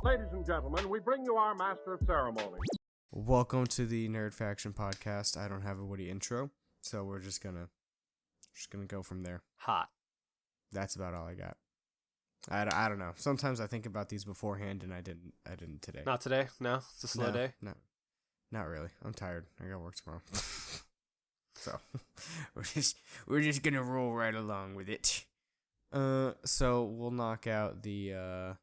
Ladies and gentlemen, we bring you our master of ceremony. Welcome to the Nerd Faction podcast. I don't have a witty intro, so we're just gonna go from there. Hot. That's about all I got. I don't know. Sometimes I think about these beforehand, and I didn't today. Not today? No? It's a slow day? No, not really. I'm tired. I gotta work tomorrow. So we're just gonna roll right along with it. So we'll knock out the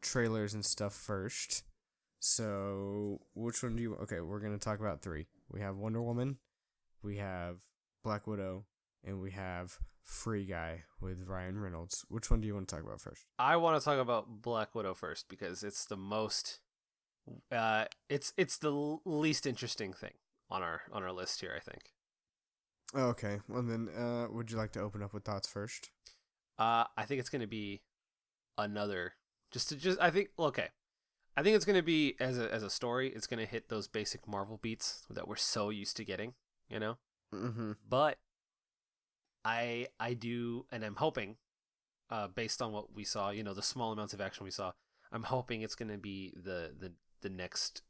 trailers and stuff first. So which one do you? Okay, we're gonna talk about three. We have Wonder Woman, we have Black Widow, and we have Free Guy with Ryan Reynolds. Which one do you want to talk about first? I want to talk about Black Widow first because it's the most it's the least interesting thing on our list here, I think. Okay, well then would you like to open up with thoughts first? I think it's going to be another I think it's going to be as a story, it's going to hit those basic Marvel beats that we're so used to getting, you know? Mm-hmm. But I do, and I'm hoping, based on what we saw, you know, the small amounts of action we saw, I'm hoping it's going to be the next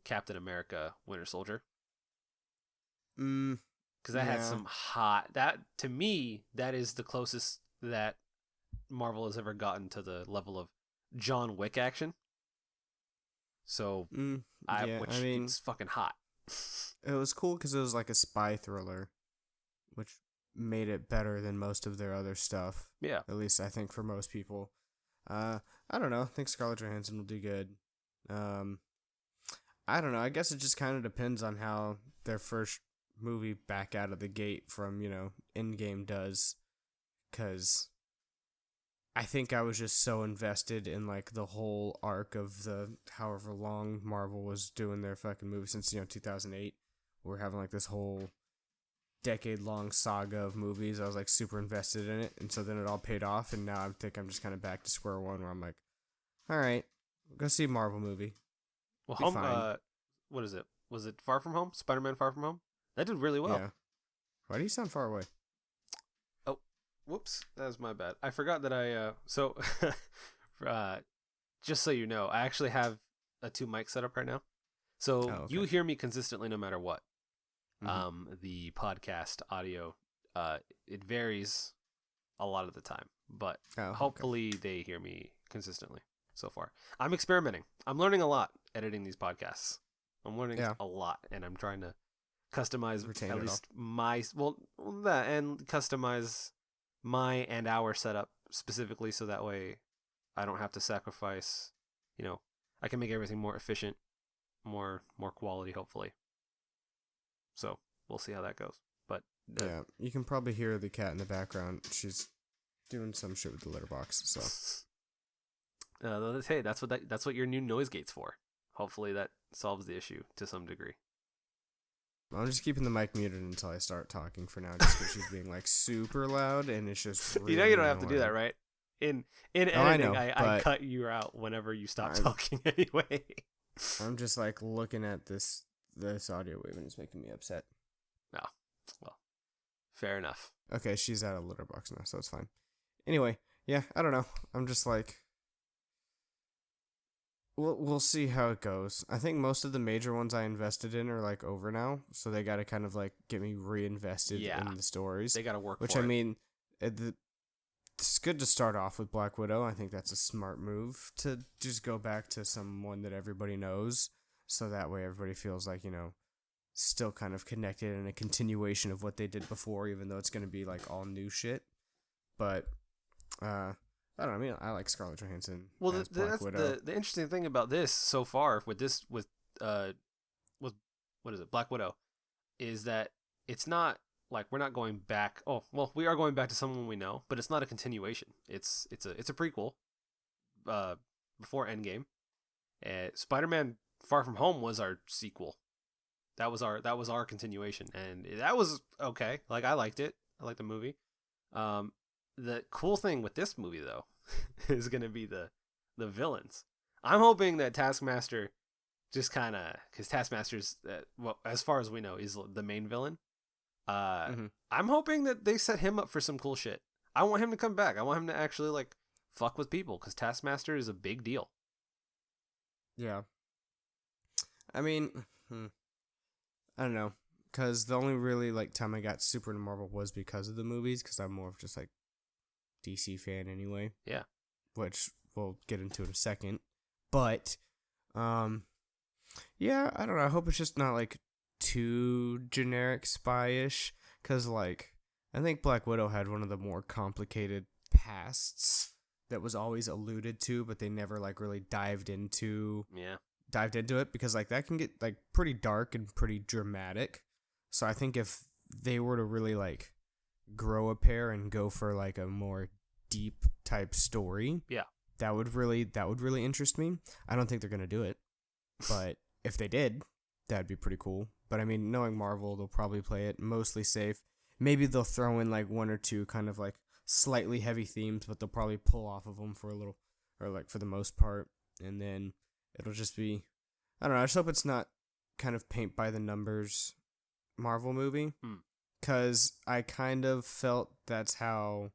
Captain America Winter Soldier. Because that had some that to me, that is the closest that Marvel has ever gotten to the level of John Wick action. So, it's fucking hot. It was cool because it was like a spy thriller, which made it better than most of their other stuff. Yeah. At least I think for most people. I don't know. I think Scarlett Johansson will do good. I don't know. I guess it just kind of depends on how their first movie back out of the gate from, you know, Endgame does. Because I think I was just so invested in, like, the whole arc of the however long Marvel was doing their fucking movie since, 2008. We're having, like, this whole decade-long saga of movies. I was, like, super invested in it, and so then it all paid off, and now I think I'm just kind of back to square one, where I'm like, all right, go see a Marvel movie. Well, what is it? Was it Far From Home? Spider-Man Far From Home? That did really well. Yeah. Why do you sound far away? Oh, whoops. That was my bad. I forgot that just so you know, I actually have a 2 mic setup right now. So you hear me consistently no matter what. Mm-hmm. The podcast audio, it varies a lot of the time, but hopefully they hear me consistently so far. I'm experimenting. I'm learning a lot editing these podcasts. I'm learning a lot, and I'm trying to customize at least customize my and our setup specifically, so that way I don't have to sacrifice, you know, I can make everything more efficient, more quality, hopefully. So we'll see how that goes. But yeah, you can probably hear the cat in the background. She's doing some shit with the litter box. So hey, that's what your new noise gate's for. Hopefully that solves the issue to some degree. I'm just keeping the mic muted until I start talking for now, just because she's being like super loud, and it's just really you know you don't have to do that, right? In editing, I cut you out whenever you stop talking anyway. I'm just like looking at this audio wave, and it's making me upset. No, well, fair enough. Okay, she's out of litter box now, so it's fine. Anyway, yeah, I don't know. I'm just like, we'll see how it goes. I think most of the major ones I invested in are like over now, so they got to kind of like get me reinvested in the stories. They got to work. Which for I mean, it's good to start off with Black Widow. I think that's a smart move to just go back to someone that everybody knows, so that way everybody feels like, you know, still kind of connected and a continuation of what they did before, even though it's going to be like all new shit. But I don't know. I mean, I like Scarlett Johansson. Well, as Black Widow. The interesting thing about this so far with what is it, Black Widow, is that it's not like we're not going back. Oh, well, we are going back to someone we know, but it's not a continuation. It's a prequel. Before Endgame, Spider-Man Far From Home was our sequel. That was our continuation, and that was okay. Like, I liked it. I liked the movie. The cool thing with this movie, though, is going to be the villains. I'm hoping that Taskmaster just kind of, because Taskmaster's, well, as far as we know, is the main villain. I'm hoping that they set him up for some cool shit. I want him to come back. I want him to actually, like, fuck with people, because Taskmaster is a big deal. Yeah. I mean, I don't know, because the only really like time I got super into Marvel was because of the movies, because I'm more of just like DC fan anyway. Yeah. Which we'll get into in a second. But, yeah, I don't know. I hope it's just not like too generic spy-ish, because like I think Black Widow had one of the more complicated pasts that was always alluded to, but they never like really dived into it, because like that can get like pretty dark and pretty dramatic. So I think if they were to really like grow a pair and go for like a more deep type story, that would really interest me. I don't think they're gonna do it, but if they did, that'd be pretty cool. But I mean, knowing Marvel, they'll probably play it mostly safe. Maybe they'll throw in like one or two kind of like slightly heavy themes, but they'll probably pull off of them for a little, or like for the most part, and then it'll just be, I don't know, I just hope it's not kind of paint by the numbers Marvel movie, because I kind of felt that's how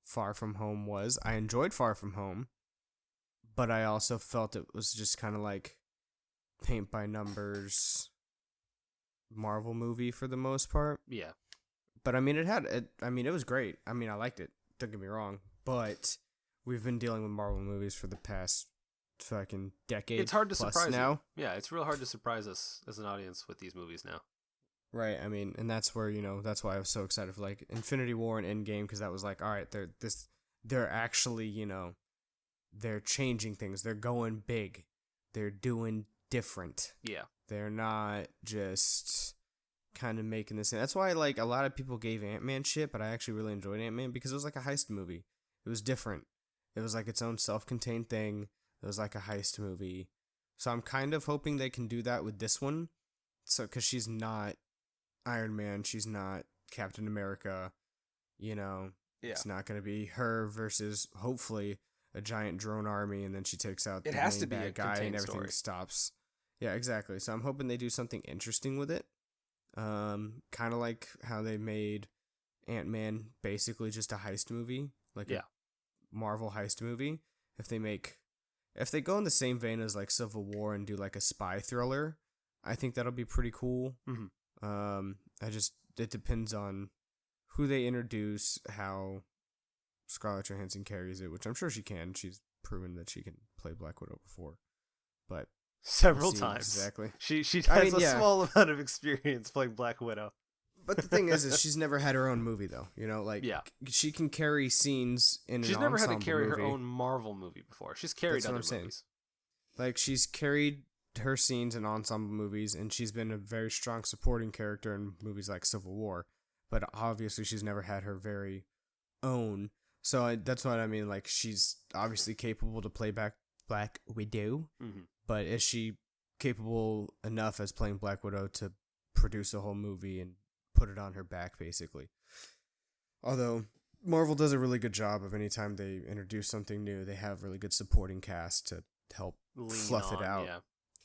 Far From Home was. I enjoyed Far From Home, but I also felt it was just kind of like paint by numbers Marvel movie for the most part. Yeah. But I mean, it was great. I mean, I liked it. Don't get me wrong. But we've been dealing with Marvel movies for the past fucking decade. It's hard to surprise now. you. Yeah, it's real hard to surprise us as an audience with these movies now. Right. I mean, and that's where, that's why I was so excited for like Infinity War and Endgame, because that was like, all right, they're actually, they're changing things. They're going big. They're doing different. Yeah. They're not just kind of making this. That's why like a lot of people gave Ant-Man shit, but I actually really enjoyed Ant-Man because it was like a heist movie. It was different. It was like its own self-contained thing. It was like a heist movie. So I'm kind of hoping they can do that with this one. So, because she's not Iron Man, she's not Captain America, It's not going to be her versus, hopefully, a giant drone army, and then she takes out the main bad guy and everything stops. Yeah, exactly. So I'm hoping they do something interesting with it. Kind of like how they made Ant-Man basically just a heist movie, like a Marvel heist movie. If they go in the same vein as like Civil War and do like a spy thriller, I think that'll be pretty cool. Mm-hmm. It depends on who they introduce, how Scarlett Johansson carries it, which I'm sure she can. She's proven that she can play Black Widow before, but several times. Exactly. She has a small amount of experience playing Black Widow. But the thing is she's never had her own movie though. She can carry scenes in. She's never had to carry her own Marvel movie before. She's carried other movies. Like she's carried her scenes in ensemble movies, and she's been a very strong supporting character in movies like Civil War. But obviously, she's never had her very own. So that's what I mean. Like she's obviously capable to play Black Widow. Mm-hmm. But is she capable enough as playing Black Widow to produce a whole movie and put it on her back, basically? Although Marvel does a really good job of any time they introduce something new, they have really good supporting cast to help fluff it out.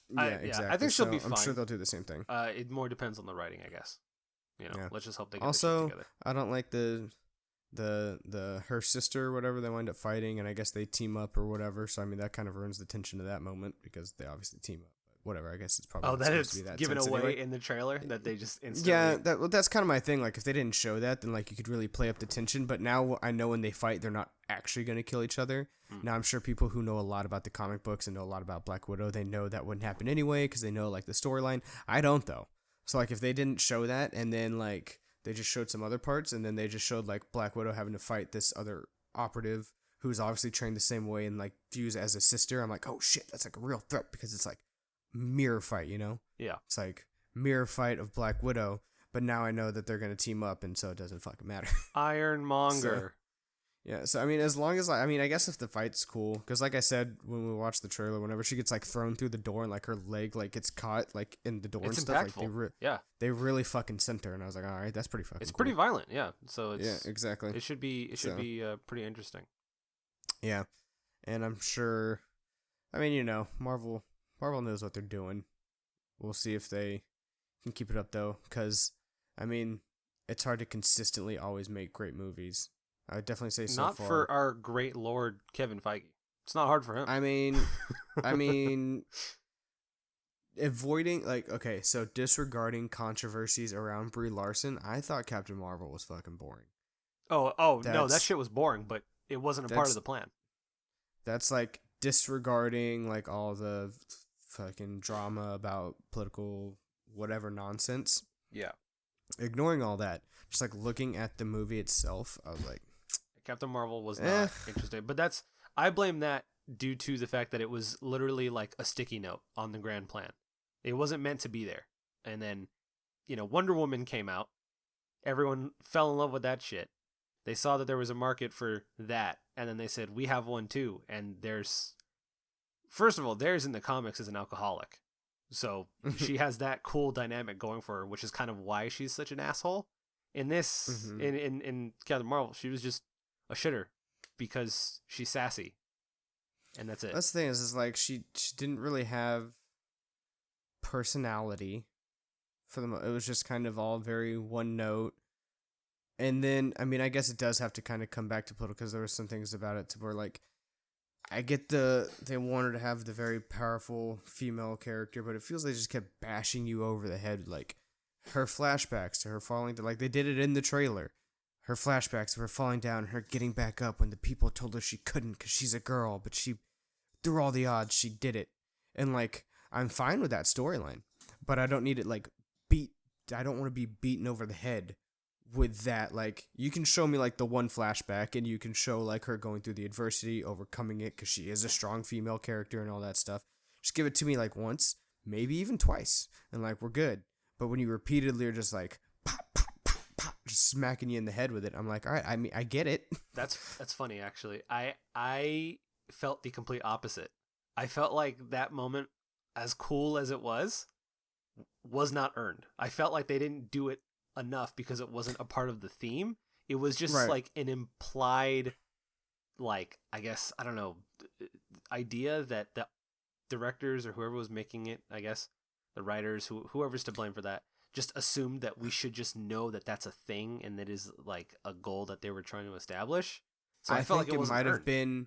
Yeah, exactly. I think she'll be fine. I'm sure they'll do the same thing. It more depends on the writing, I guess. Let's just hope they get also, the shit together. I don't like the her sister or whatever, they wind up fighting, and I guess they team up or whatever. So I mean that kind of ruins the tension of that moment because they obviously team up. But whatever, I guess it's probably that is given away anyway. In the trailer that they just instantly. Yeah, that's kind of my thing. Like if they didn't show that, then like you could really play up the tension. But now I know when they fight, they're not actually going to kill each other. Now I'm sure people who know a lot about the comic books and know a lot about Black Widow, they know that wouldn't happen anyway because they know like the storyline. I don't though. So like if they didn't show that and then like they just showed some other parts and then they just showed like Black Widow having to fight this other operative who's obviously trained the same way and like views as a sister, I'm like, oh shit, that's like a real threat because it's like mirror fight, Yeah. It's like mirror fight of Black Widow, but now I know that they're going to team up and so it doesn't fucking matter. Ironmonger. So I mean, as long as I guess if the fight's cool, because like I said when we watched the trailer, whenever she gets like thrown through the door and like her leg like gets caught like in the door it's and stuff, impactful. like they really fucking sent her, and I was like, all right, that's pretty fucking. It's cool. pretty violent, yeah. So it's exactly. It should be pretty interesting. Yeah, and I'm sure. I mean, Marvel knows what they're doing. We'll see if they can keep it up though, because I mean, it's hard to consistently always make great movies. I would definitely say so Not far. for our great Lord Kevin Feige. It's not hard for him. I mean, avoiding so disregarding controversies around Brie Larson, I thought Captain Marvel was fucking boring. No, that shit was boring, but it wasn't a part of the plan. That's like disregarding like all the fucking drama about political whatever nonsense. Yeah. Ignoring all that, just like looking at the movie itself, I was like, Captain Marvel was not interesting. But I blame that due to the fact that it was literally like a sticky note on the grand plan. It wasn't meant to be there. And then, Wonder Woman came out. Everyone fell in love with that shit. They saw that there was a market for that. And then they said, we have one too. And first of all, theirs in the comics is an alcoholic. So she has that cool dynamic going for her, which is kind of why she's such an asshole. In this, in Captain Marvel, she was just a shitter because she's sassy. And that's it. That's the thing is like she didn't really have personality for them. It was just kind of all very one note. And then, I mean, I guess it does have to kind of come back to political because there were some things about it to where, like, I get they wanted to have the very powerful female character, but it feels like they just kept bashing you over the head, like, her flashbacks to her falling to, like, they did it in the trailer. Her flashbacks of her falling down, her getting back up when the people told her she couldn't because she's a girl, but she, through all the odds, she did it. And, like, I'm fine with that storyline, but I don't need it, like, I don't want to be beaten over the head with that. Like, you can show me like the one flashback and you can show like her going through the adversity, overcoming it because she is a strong female character and all that stuff. Just give it to me like once, maybe even twice, and like we're good. But when you repeatedly are just like pop, pop, pop, pop, just smacking you in the head with it, I'm like, all right, I mean, I get it. That's funny actually. I felt the complete opposite. I felt like that moment, as cool as it was not earned. I felt like they didn't do it enough because it wasn't a part of the theme. It was just like an implied, like, I guess, I don't know, idea that the directors or whoever was making it, I guess, the writers, whoever's to blame for that, just assumed that we should just know that that's a thing and that is like a goal that they were trying to establish. So I felt like it might have been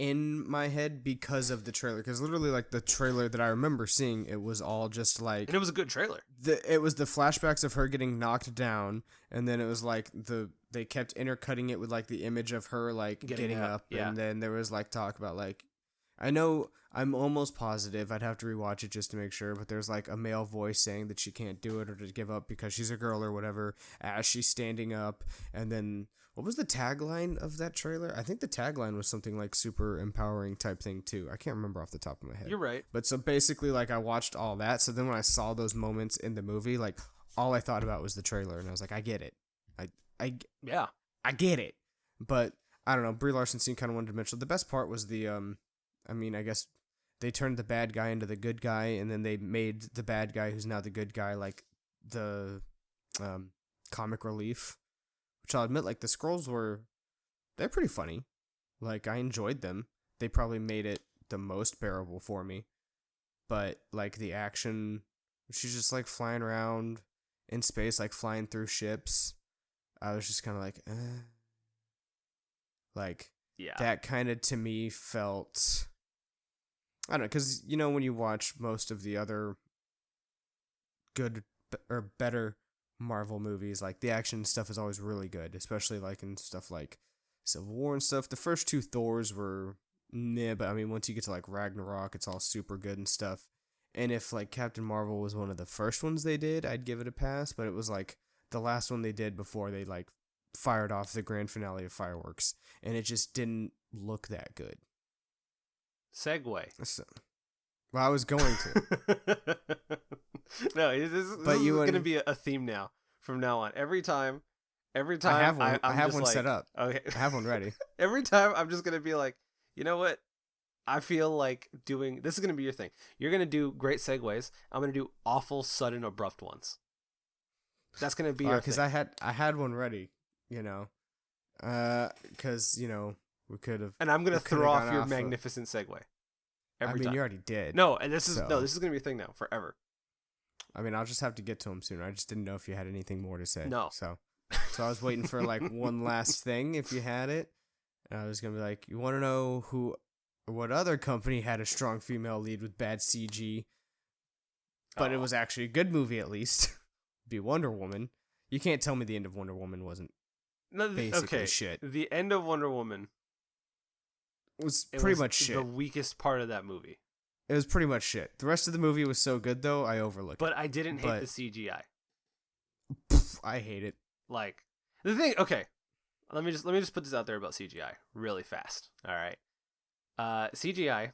in my head because of the trailer, because literally like the trailer that I remember seeing, it was all just like, and it was a good trailer. It was the flashbacks of her getting knocked down, and then it was like they kept intercutting it with like the image of her like getting up, yeah. And then there was like talk about like, I know I'm almost positive, I'd have to rewatch it just to make sure, but there's like a male voice saying that she can't do it or to give up because she's a girl or whatever as she's standing up. And then what was the tagline of that trailer? I think the tagline was something like super empowering type thing too. I can't remember off the top of my head. You're right. But so basically like I watched all that. So then when I saw those moments in the movie, like all I thought about was the trailer, and I was like, I get it. I get it. But I don't know. Brie Larson seemed kind of one-dimensional. The best part was the, I mean, I guess they turned the bad guy into the good guy, and then they made the bad guy who's now the good guy like the comic relief. Which I'll admit, like, the Skrulls they're pretty funny. Like, I enjoyed them. They probably made it the most bearable for me. But, like, the action, she's just, like, flying around in space, like, flying through ships. I was just kind of like, Like, yeah. That kind of, to me, felt, I don't know, because, you know, when you watch most of the other good or better Marvel movies, like the action stuff is always really good, especially like in stuff like Civil War and stuff. The first two Thors were meh, but I mean once you get to like Ragnarok, it's all super good and stuff. And if like Captain Marvel was one of the first ones they did, I'd give it a pass, but it was like the last one they did before they like fired off the grand finale of fireworks, and it just didn't look that good. Segue. So, well, I was going to. No, this is going to be a theme now. From now on, every time, I have one. I have one set up. Okay, I have one ready. Every time, I'm just going to be like, you know what? I feel like doing. This is going to be your thing. You're going to do great segues. I'm going to do awful, sudden, abrupt ones. That's going to be your because thing. I had one ready. You know, because you know we could have. And I'm going to throw off your magnificent segue. Every time. You already did. No, and this is going to be your thing now forever. I mean, I'll just have to get to him sooner. I just didn't know if you had anything more to say. No. So, So I was waiting for like one last thing if you had it. And I was gonna be like, you want to know what other company had a strong female lead with bad CG, but it was actually a good movie at least. Be Wonder Woman. You can't tell me the end of Wonder Woman wasn't basically shit. The end of Wonder Woman It was much shit. The weakest part of that movie. It was pretty much shit. The rest of the movie was so good though, I overlooked it. But I didn't hate the CGI. I hate it. Like the thing. Okay, let me just put this out there about CGI really fast. All right, CGI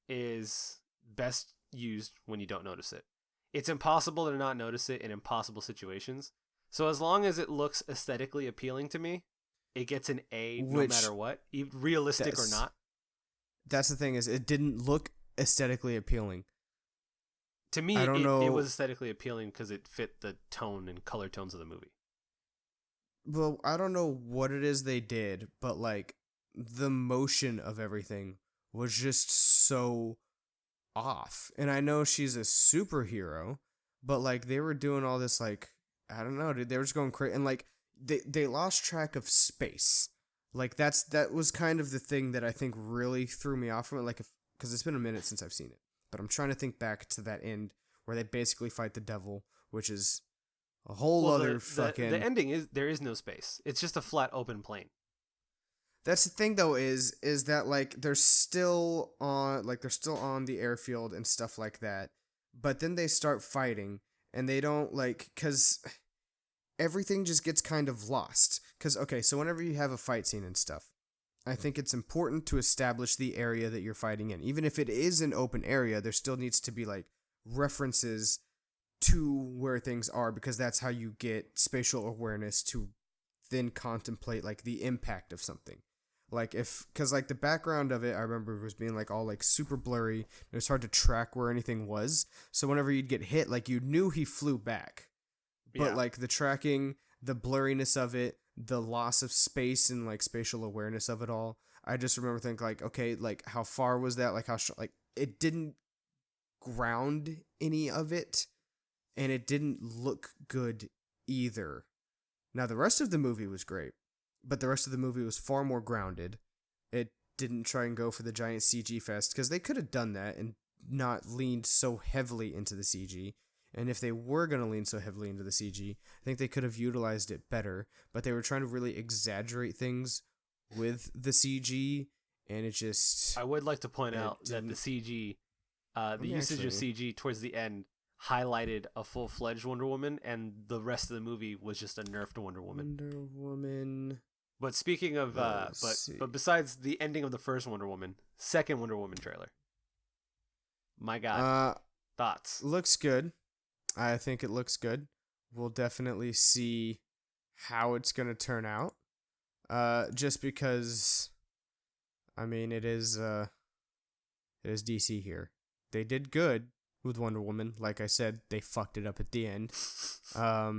is best used when you don't notice it. It's impossible to not notice it in impossible situations. So as long as it looks aesthetically appealing to me, it gets an A no matter what, realistic or not. That's the thing, is it didn't look aesthetically appealing. To me, it was aesthetically appealing because it fit the tone and color tones of the movie. Well, I don't know what it is they did, but like the motion of everything was just so off. And I know she's a superhero, but like they were doing all this, like, I don't know, dude, they were just going crazy. And like they lost track of space. Like that was kind of the thing that I think really threw me off from it. Like, because it's been a minute since I've seen it, but I'm trying to think back to that end where they basically fight the devil, which is a whole other fucking... The ending is, there is no space. It's just a flat open plain. That's the thing though, is that like they're still on the airfield and stuff like that, but then they start fighting and they don't like, because everything just gets kind of lost. Because, okay, so whenever you have a fight scene and stuff, I think it's important to establish the area that you're fighting in. Even if it is an open area, there still needs to be like references to where things are, because that's how you get spatial awareness to then contemplate like the impact of something. Like because like the background of it, I remember, was being like all like super blurry. It was hard to track where anything was. So whenever you'd get hit, like you knew he flew back, but like the tracking, the blurriness of it, the loss of space and like spatial awareness of it all. I just remember thinking like, okay, like how far was that? Like how like it didn't ground any of it, and it didn't look good either. Now the rest of the movie was great, but the rest of the movie was far more grounded. It didn't try and go for the giant CG fest, because they could have done that and not leaned so heavily into the CG. And if they were going to lean so heavily into the CG, I think they could have utilized it better. But they were trying to really exaggerate things with the CG, and it just... I would like to point out that the CG, the usage of CG towards the end highlighted a full-fledged Wonder Woman, and the rest of the movie was just a nerfed Wonder Woman. Wonder Woman... But speaking of, but besides the ending of the first Wonder Woman, second Wonder Woman trailer. My God. Thoughts? Looks good. I think it looks good. We'll definitely see how it's going to turn out. Just because, I mean, it is DC here. They did good with Wonder Woman. Like I said, they fucked it up at the end. I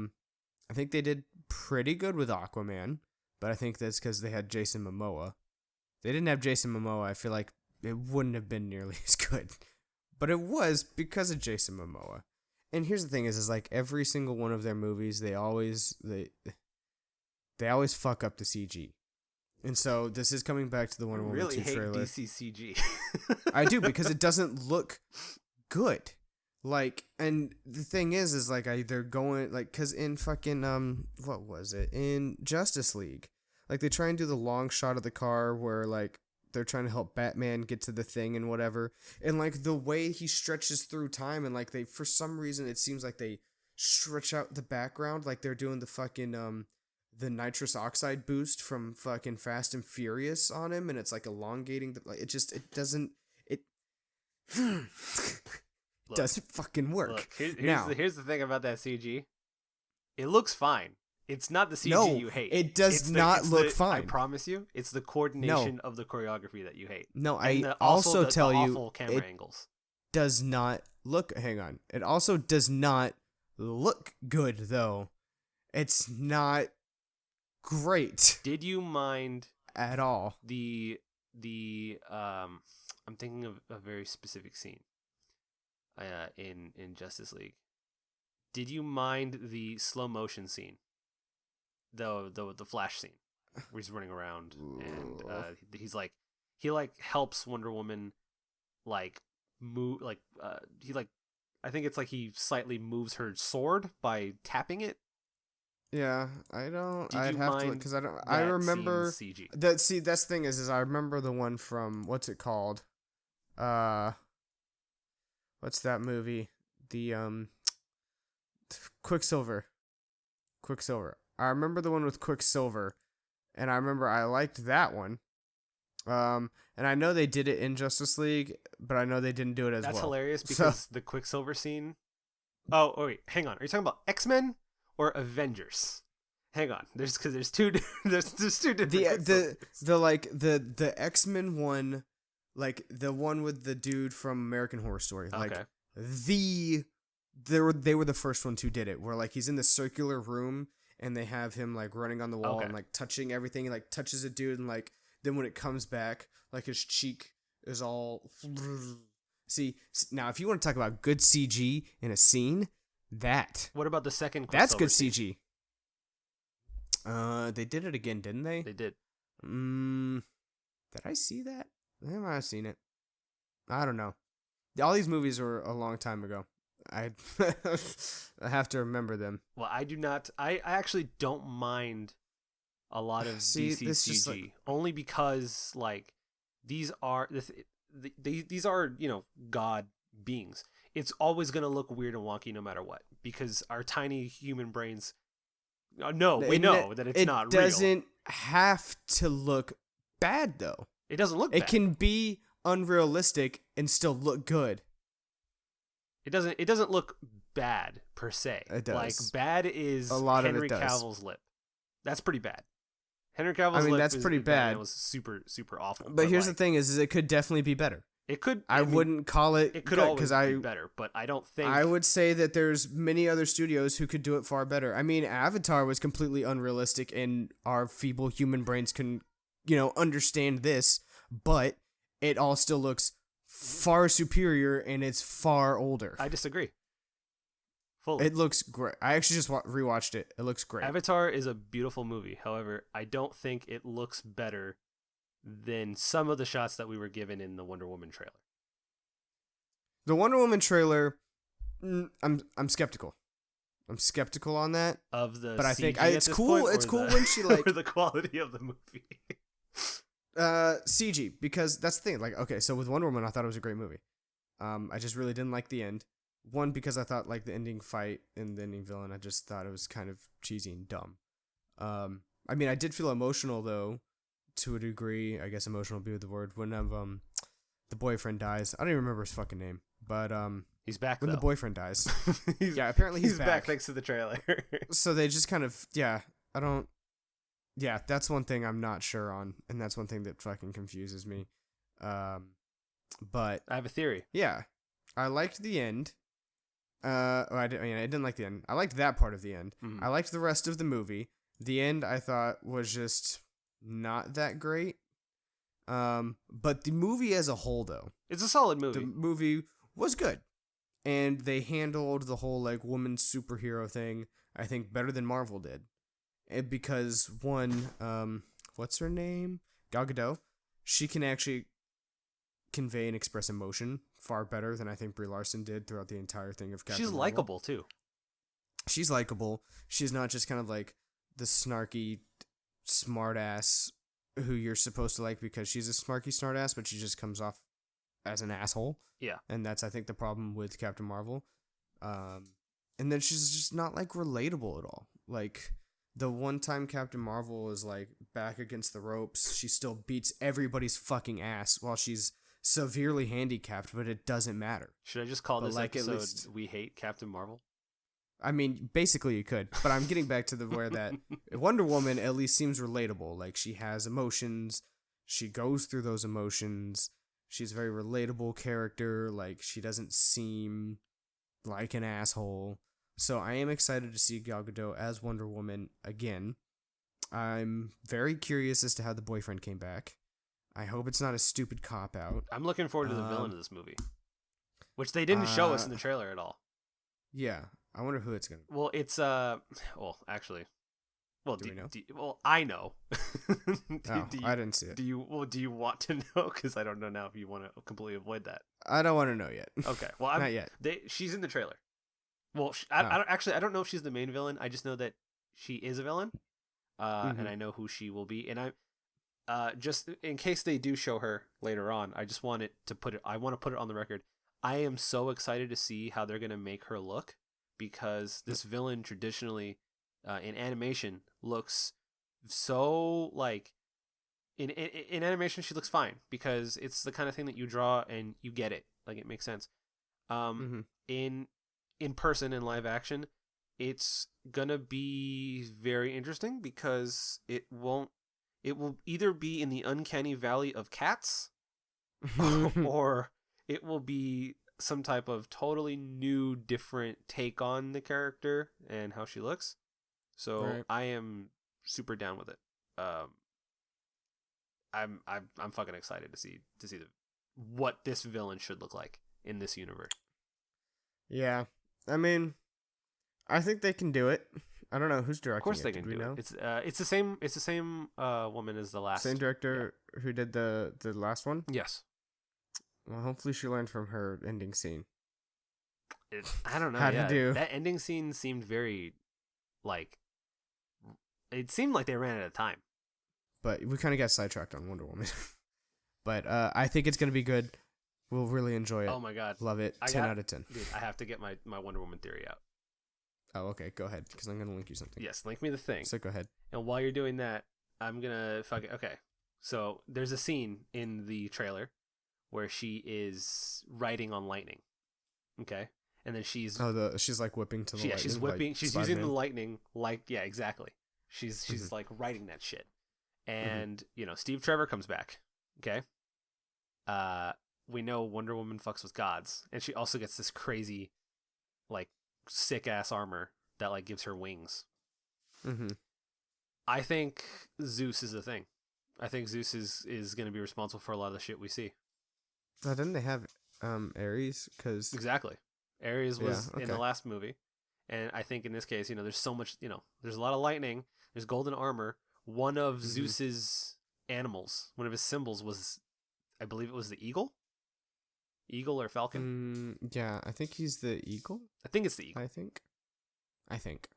think they did pretty good with Aquaman, but I think that's because they had Jason Momoa. If they didn't have Jason Momoa, I feel like it wouldn't have been nearly as good. But it was because of Jason Momoa. And here's the thing is like every single one of their movies, they always fuck up the CG. And so this is coming back to the Wonder Woman 2 trailer. I really hate DC CG. I do, because it doesn't look good. Like, and the thing is like they're going like, cause in fucking what was it, in Justice League, like they try and do the long shot of the car where like they're trying to help Batman get to the thing and whatever, and like the way he stretches through time, and like they, for some reason it seems like they stretch out the background like they're doing the fucking the nitrous oxide boost from fucking Fast and Furious on him, and it's like elongating the, like it doesn't doesn't fucking work. Look, here's the thing about that CG. It looks fine. It's not the CG you hate. It does not look fine. I promise you, it's the coordination of the choreography that you hate. No, I also tell you, awful camera angles. Does not look. Hang on. It also does not look good though. It's not great. Did you mind at all the I'm thinking of a very specific scene in Justice League. Did you mind the slow motion scene? the Flash scene where he's running around and he's like he helps Wonder Woman like move he like I think it's like he slightly moves her sword by tapping it. Yeah, I don't. Did I'd you have to mind because I don't. that I remember scene's CG? that. See, that's the thing is I remember the one from what's it called? What's that movie? The Quicksilver. Quicksilver. I remember the one with Quicksilver, and I remember I liked that one. And I know they did it in Justice League, but I know they didn't do it as well. That's hilarious because the Quicksilver scene. Oh wait, hang on. Are you talking about X-Men or Avengers? Hang on. There's two there's two different the X-Men one, like the one with the dude from American Horror Story. Like okay. they were the first ones who did it, where like he's in the circular room and they have him like running on the wall and like touching everything. He like touches a dude and like then when it comes back, like his cheek is all. See, now if you want to talk about good CG in a scene, What about the second? That's good scene? CG. They did it again, didn't they? They did. Did I see that? I might have seen it. I don't know. All these movies were a long time ago. I have to remember them. Well, I do not. I actually don't mind a lot of DC CG, like, only because like these are god beings. It's always gonna look weird and wonky no matter what because our tiny human brains. We know that it's not real. It doesn't have to look bad though. It doesn't look bad. It can be unrealistic and still look good. It doesn't look bad per se. It does. Like bad is a lot Henry of it does. Cavill's lip. That's pretty bad. Henry Cavill's lip. That's pretty bad. It was super super awful. But here's the thing: is it could definitely be better. It could. I wouldn't call it. It could always be better, but I don't think. I would say that there's many other studios who could do it far better. I mean, Avatar was completely unrealistic, and our feeble human brains can, understand this, but it all still looks far superior, and it's far older. I disagree. Fully. It looks great. I actually just rewatched it. It looks great. Avatar is a beautiful movie. However, I don't think it looks better than some of the shots that we were given in the Wonder Woman trailer. The Wonder Woman trailer, I'm skeptical. I'm skeptical on that. But I CG think it's cool. It's cool when she like or the quality of the movie. CG, because that's the thing. Like, okay, so with Wonder Woman, I thought it was a great movie. I just really didn't like the end. One, because I thought like the ending fight and the ending villain, I just thought it was kind of cheesy and dumb. I mean, I did feel emotional though, to a degree. I guess emotional would be the word. When the boyfriend dies, I don't even remember his fucking name, but he's back when though. the boyfriend dies. Yeah, apparently he's back thanks to the trailer. So they just kind of that's one thing I'm not sure on, and that's one thing that fucking confuses me. But I have a theory. Yeah, I liked the end. I didn't like the end. I liked that part of the end. Mm-hmm. I liked the rest of the movie. The end I thought was just not that great. But the movie as a whole, though, it's a solid movie. The movie was good, and they handled the whole like woman superhero thing, I think, better than Marvel did. Because one, what's her name? Gal Gadot. She can actually convey and express emotion far better than I think Brie Larson did throughout the entire thing of Captain Marvel. She's likable too. She's likable. She's not just kind of like the snarky smartass who you're supposed to like because she's a snarky smartass, but she just comes off as an asshole. Yeah. And that's, I think, the problem with Captain Marvel. And then she's just not like relatable at all. Like the one time Captain Marvel is like back against the ropes, she still beats everybody's fucking ass while she's severely handicapped, but it doesn't matter. Should I just call this episode "We Hate Captain Marvel"? I mean, basically you could, but I'm getting back to where that Wonder Woman at least seems relatable. Like she has emotions, she goes through those emotions. She's a very relatable character. Like she doesn't seem like an asshole. So I am excited to see Gal Gadot as Wonder Woman again. I'm very curious as to how the boyfriend came back. I hope it's not a stupid cop-out. I'm looking forward to the villain of this movie, which they didn't show us in the trailer at all. Yeah, I wonder who it's going to be. Well, it's, Well, Do we know? Well, I know. I didn't see it. Do you? Well, do you want to know? Because I don't know now if you want to completely avoid that. I don't want to know yet. Okay. Well, Not yet. She's in the trailer. Well, I don't know if she's the main villain. I just know that she is a villain, and I know who she will be. And just in case they do show her later on, I just want to put it on the record. I am so excited to see how they're gonna make her look, because this villain traditionally, in animation, looks so like. In animation, she looks fine because it's the kind of thing that you draw and you get it. Like, it makes sense. In person, in live action, it's gonna be very interesting because it will either be in the uncanny valley of cats or it will be some type of totally new, different take on the character and how she looks. So right. I am super down with it. I'm fucking excited to see what this villain should look like in this universe. Yeah, I mean, I think they can do it. I don't know who's directing. Of course, they can do it. It's the same woman as the last. Same director who did the last one. Yes. Well, hopefully she learned from her ending scene. I don't know. How to do that ending scene seemed very, like, it seemed like they ran out of time. But we kind of got sidetracked on Wonder Woman. But I think it's gonna be good. We'll really enjoy it. Oh my god, love it. 10 out of 10. Dude, I have to get my Wonder Woman theory out. Oh, okay. Go ahead, because I'm gonna link you something. Yes, link me the thing. So go ahead. And while you're doing that, I'm gonna okay. So there's a scene in the trailer where she is riding on lightning. Okay, and then she's like whipping to the lightning. Yeah, she's whipping. Like she's Spider-Man. using the lightning exactly. She's like riding that shit. And Steve Trevor comes back. Okay. We know Wonder Woman fucks with gods, and she also gets this crazy, like, sick ass armor that like gives her wings. I think Zeus is the thing. I think Zeus is going to be responsible for a lot of the shit we see. Didn't they have Ares? Cause exactly, Ares was in the last movie, and I think in this case, there's so much, there's a lot of lightning, there's golden armor. One of Zeus's animals, one of his symbols was, I believe it was the eagle or falcon. Yeah, I think he's the eagle. I think it's the eagle. I think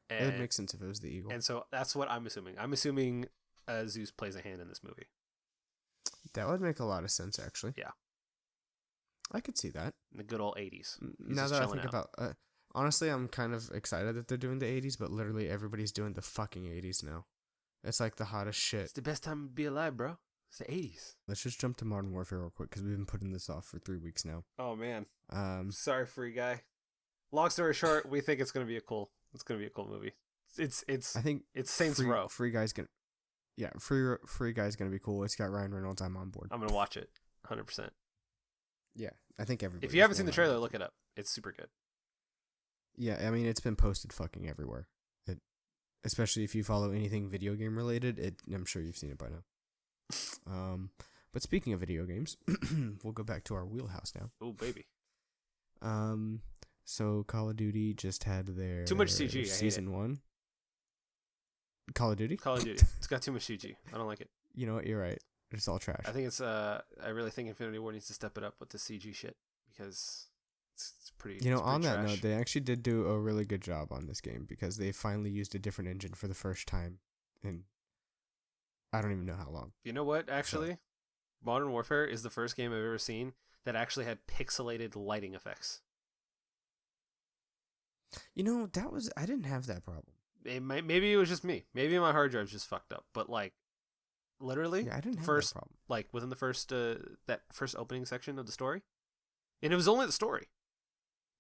it would make sense if it was the eagle. And so that's what I'm assuming. I'm assuming Zeus plays a hand in this movie. That would make a lot of sense, actually. Yeah, I could see that. In the good old 80s. Now that I think about, honestly, I'm kind of excited that they're doing the 80s, but literally everybody's doing the fucking 80s now. It's like the hottest shit. It's the best time to be alive, bro. It's the 80s. Let's just jump to Modern Warfare real quick because we've been putting this off for 3 weeks now. Oh man. Sorry, Free Guy. Long story short, we think it's gonna be a cool movie. It's I think it's Saints Row. Free Guy's gonna be cool. It's got Ryan Reynolds. I'm on board. I'm gonna watch it 100%. Yeah, I think everybody. If you haven't seen the trailer, look it up. It's super good. Yeah, I mean it's been posted fucking everywhere. Especially if you follow anything video game related, I'm sure you've seen it by now. But speaking of video games, we'll go back to our wheelhouse now. Oh baby. So Call of Duty just had their too much CG. Season 1. Call of Duty. It's got too much CG. I don't like it. You know what? You're right. It's all trash. I think it's. I really think Infinity Ward needs to step it up with the CG shit because it's pretty. On that trash. note, they actually did do a really good job on this game because they finally used a different engine for the first time in I don't even know how long. You know what? Actually, Modern Warfare is the first game I've ever seen that actually had pixelated lighting effects. I didn't have that problem. Maybe it was just me. Maybe my hard drive's just fucked up. But like, literally, I didn't have that problem. Like within the first that first opening section of the story, and it was only the story.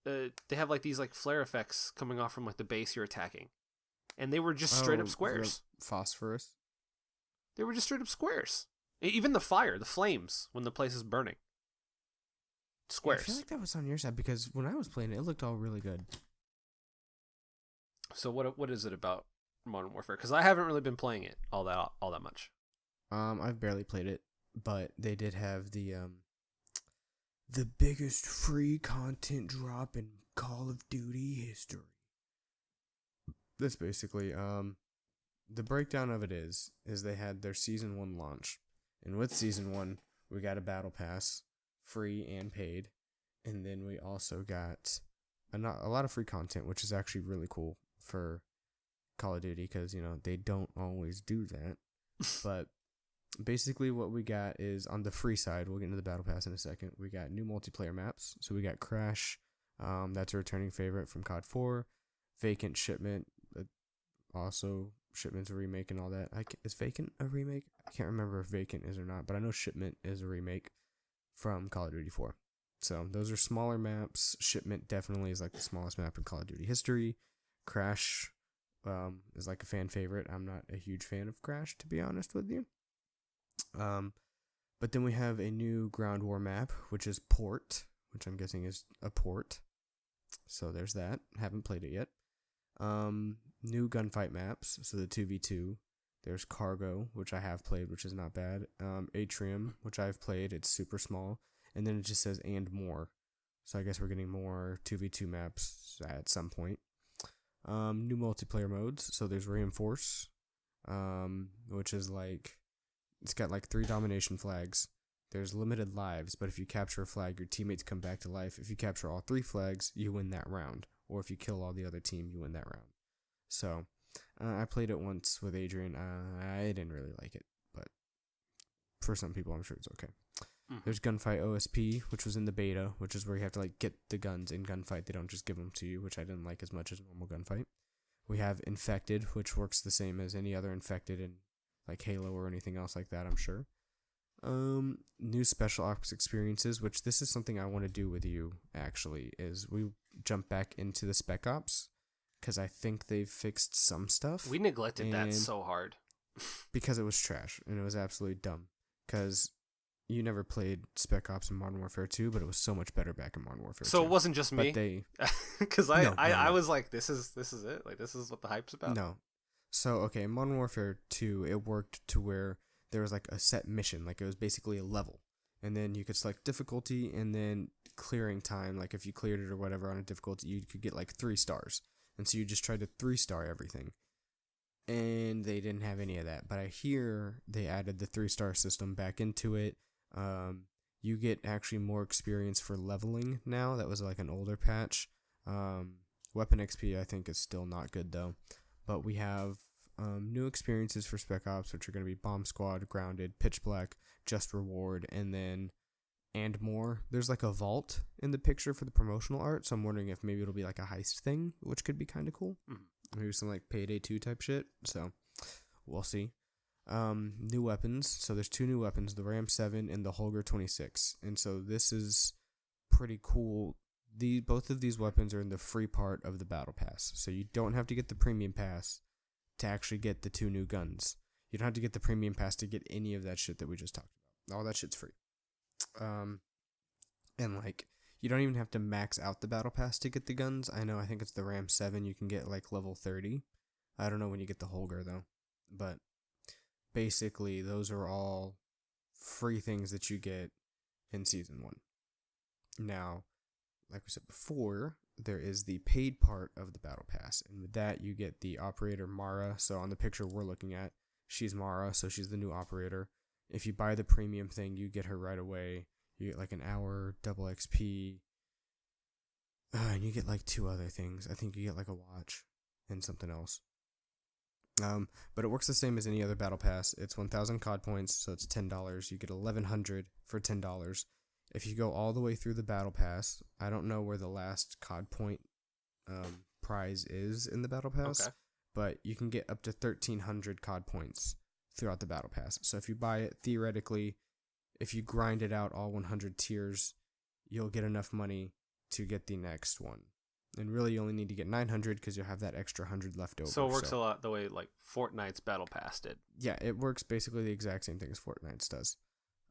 They have like these like flare effects coming off from like the base you're attacking, and they were just straight up squares. Phosphorus. They were just straight up squares. Even the fire, the flames when the place is burning. Squares. I feel like that was on your side because when I was playing it, it looked all really good. So what is it about Modern Warfare? Because I haven't really been playing it all that much. I've barely played it, but they did have the biggest free content drop in Call of Duty history. That's basically the breakdown of it is they had their Season 1 launch. And with Season 1, we got a Battle Pass, free and paid. And then we also got a lot of free content, which is actually really cool for Call of Duty because, they don't always do that. But basically what we got is on the free side, we'll get into the Battle Pass in a second, we got new multiplayer maps. So we got Crash, that's a returning favorite from COD 4, Vacant Shipment, also Shipment's a remake and all that. Is Vacant a remake? I can't remember if Vacant is or not, but I know Shipment is a remake from Call of Duty 4. So those are smaller maps. Shipment definitely is like the smallest map in Call of Duty history. Crash is like a fan favorite. I'm not a huge fan of Crash, to be honest with you. But then we have a new Ground War map, which is Port, which I'm guessing is a port. So there's that. Haven't played it yet. New gunfight maps, so the 2v2. There's Cargo, which I have played, which is not bad. Atrium, which I've played. It's super small. And then it just says and more. So I guess we're getting more 2v2 maps at some point. New multiplayer modes. So there's Reinforce, which is like, it's got like 3 domination flags. There's limited lives, but if you capture a flag, your teammates come back to life. If you capture all 3 flags, you win that round. Or if you kill all the other team, you win that round. So, I played it once with Adrian. I didn't really like it, but for some people, I'm sure it's okay. There's Gunfight OSP, which was in the beta, which is where you have to like get the guns in Gunfight. They don't just give them to you, which I didn't like as much as normal Gunfight. We have Infected, which works the same as any other Infected in like Halo or anything else like that, I'm sure. New Special Ops experiences, which this is something I want to do with you, actually, is we jump back into the Spec Ops, because I think they've fixed some stuff. We neglected that so hard. Because it was trash, and it was absolutely dumb. Because you never played Spec Ops in Modern Warfare 2, but it was so much better back in Modern Warfare 2. So it wasn't just me? Because I was like, this is it? Like, this is what the hype's about? No. So, okay, in Modern Warfare 2, it worked to where there was like a set mission, like it was basically a level. And then you could select difficulty and then clearing time, like if you cleared it or whatever on a difficulty, you could get like 3 stars. And so you just tried to 3-star everything. And they didn't have any of that. But I hear they added the 3-star system back into it. You get actually more experience for leveling now. That was like an older patch. Weapon XP I think is still not good though. But we have new experiences for Spec Ops, which are going to be Bomb Squad, Grounded, Pitch Black, Just Reward, and then and more. There's like a vault in the picture for the promotional art, so I'm wondering if maybe it'll be like a heist thing, which could be kind of cool. Maybe some like Payday 2 type shit. So we'll see. New weapons. So there's 2 new weapons, the Ram 7 and the Holger 26. And so this is pretty cool. Both of these weapons are in the free part of the Battle Pass. So you don't have to get the Premium Pass to actually get the 2 new guns. You don't have to get the Premium Pass to get any of that shit that we just talked about. All that shit's free. And like, you don't even have to max out the Battle Pass to get the guns. I think it's the Ram 7 you can get like level 30. I don't know when you get the Holger though. But basically, those are all free things that you get in Season 1. Now, like we said before, there is the paid part of the Battle Pass. And with that, you get the operator Mara. So on the picture we're looking at, she's Mara, so she's the new operator. If you buy the premium thing, you get her right away. You get like an hour, double XP, and you get like 2 other things. I think you get like a watch and something else. But it works the same as any other Battle Pass. It's 1,000 COD points, so it's $10. You get 1,100 for $10. If you go all the way through the Battle Pass, I don't know where the last COD point prize is in the Battle Pass, but you can get up to 1,300 COD points throughout the Battle Pass. So if you buy it, theoretically, if you grind it out all 100 tiers, you'll get enough money to get the next one. And really, you only need to get 900 because you'll have that extra 100 left over. So it works a lot the way like Fortnite's Battle Pass did. Yeah, it works basically the exact same thing as Fortnite's does.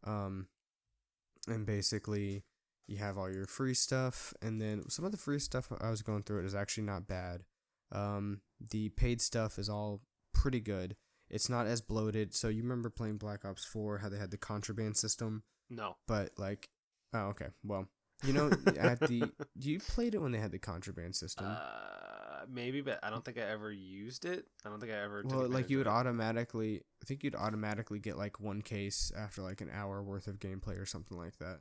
And basically, you have all your free stuff, and then some of the free stuff I was going through it is actually not bad. The paid stuff is all pretty good. It's not as bloated. So you remember playing Black Ops 4, how they had the contraband system? No. But like, oh, okay. Well, you played it when they had the contraband system. Maybe, but I don't think I ever used it. I don't think I ever. Well, took like you would advantage automatically, I think you'd automatically get like one case after like an hour worth of gameplay or something like that.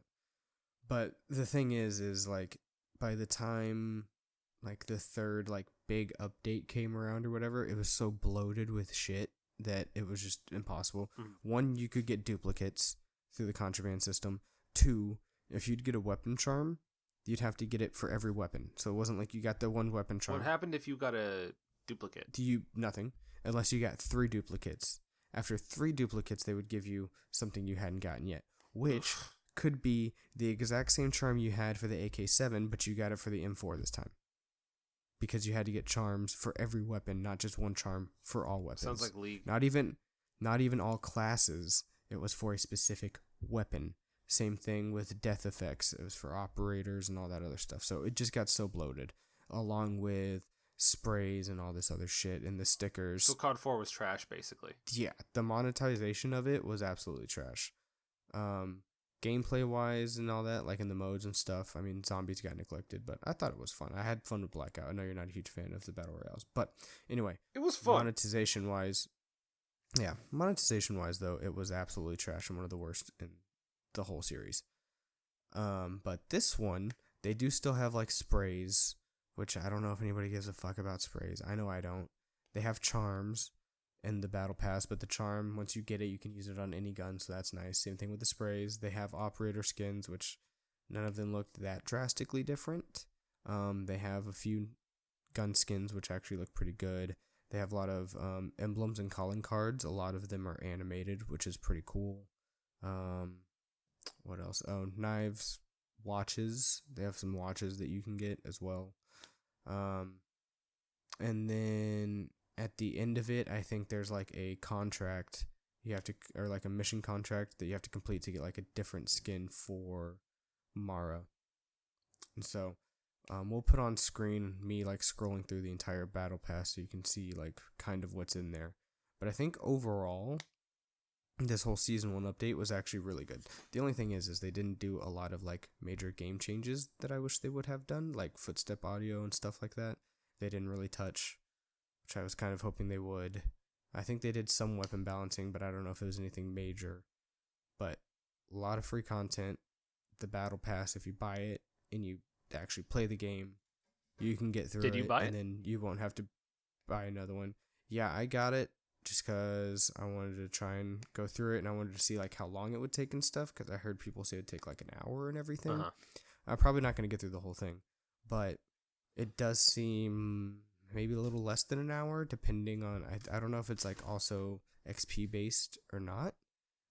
But the thing is like by the time like the third like big update came around or whatever, it was so bloated with shit that it was just impossible. One, you could get duplicates through the contraband system. Two, if you'd get a weapon charm, you'd have to get it for every weapon. So it wasn't like you got the one weapon charm. What happened if you got a duplicate? Nothing, unless you got 3 duplicates. After 3 duplicates, they would give you something you hadn't gotten yet, which could be the exact same charm you had for the AK-7, but you got it for the M4 this time. Because you had to get charms for every weapon, not just one charm for all weapons. Sounds like League. Not even all classes. It was for a specific weapon. Same thing with death effects. It was for operators and all that other stuff. So it just got so bloated, along with sprays and all this other shit and the stickers. So COD 4 was trash, basically. Yeah, the monetization of it was absolutely trash. Gameplay wise and all that, like in the modes and stuff, I mean, zombies got neglected, but I thought it was fun. I had fun with Blackout. I know you're not a huge fan of the battle royales, but anyway, it was fun. Monetization wise though, it was absolutely trash and one of the worst in the whole series. But this one, they do still have like sprays, which I don't know if anybody gives a fuck about sprays. I know I don't. They have charms in the battle pass, but the charm, once you get it, you can use it on any gun, so that's nice. Same thing with the sprays. They have operator skins, which none of them looked that drastically different. They have a few gun skins, which actually look pretty good. They have a lot of emblems and calling cards. A lot of them are animated, which is pretty cool. What else? Oh, knives, watches. They have some watches that you can get as well. And then at the end of it, I think there's like a contract you have to, or like a mission contract that you have to complete to get like a different skin for Mara. And so, we'll put on screen me like scrolling through the entire battle pass so you can see like kind of what's in there. But I think overall, this whole season 1 update was actually really good. The only thing is they didn't do a lot of like major game changes that I wish they would have done, like footstep audio and stuff like that. They didn't really touch, which I was kind of hoping they would. I think they did some weapon balancing, but I don't know if it was anything major. But a lot of free content. The battle pass, if you buy it and you actually play the game, you can get through it. Did you buy it? And then you won't have to buy another one. Yeah, I got it just because I wanted to try and go through it, and I wanted to see like how long it would take and stuff, because I heard people say it would take like an hour and everything. I'm probably not going to get through the whole thing, but it does seem maybe a little less than an hour, depending on, I don't know if it's like also XP based or not.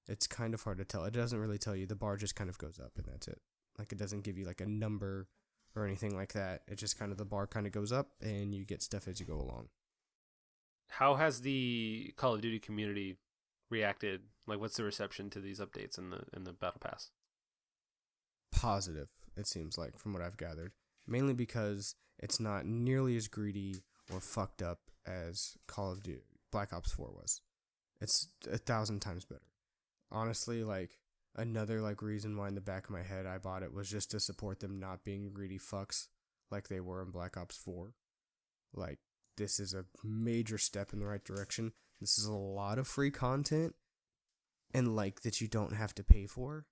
It's kind of hard to tell. It doesn't really tell you. The bar just kind of goes up and that's it. Like it doesn't give you like a number or anything like that. It just kind of, the bar kind of goes up and you get stuff as you go along. How has the Call of Duty community reacted? Like, what's the reception to these updates in the battle pass? Positive, it seems like, from what I've gathered. Mainly because it's not nearly as greedy or fucked up as Call of Duty Black Ops 4 was. It's 1,000 times better. Honestly, like, another like reason why in the back of my head I bought it was just to support them not being greedy fucks like they were in Black Ops 4. Like, this is a major step in the right direction. This is a lot of free content and like that you don't have to pay for.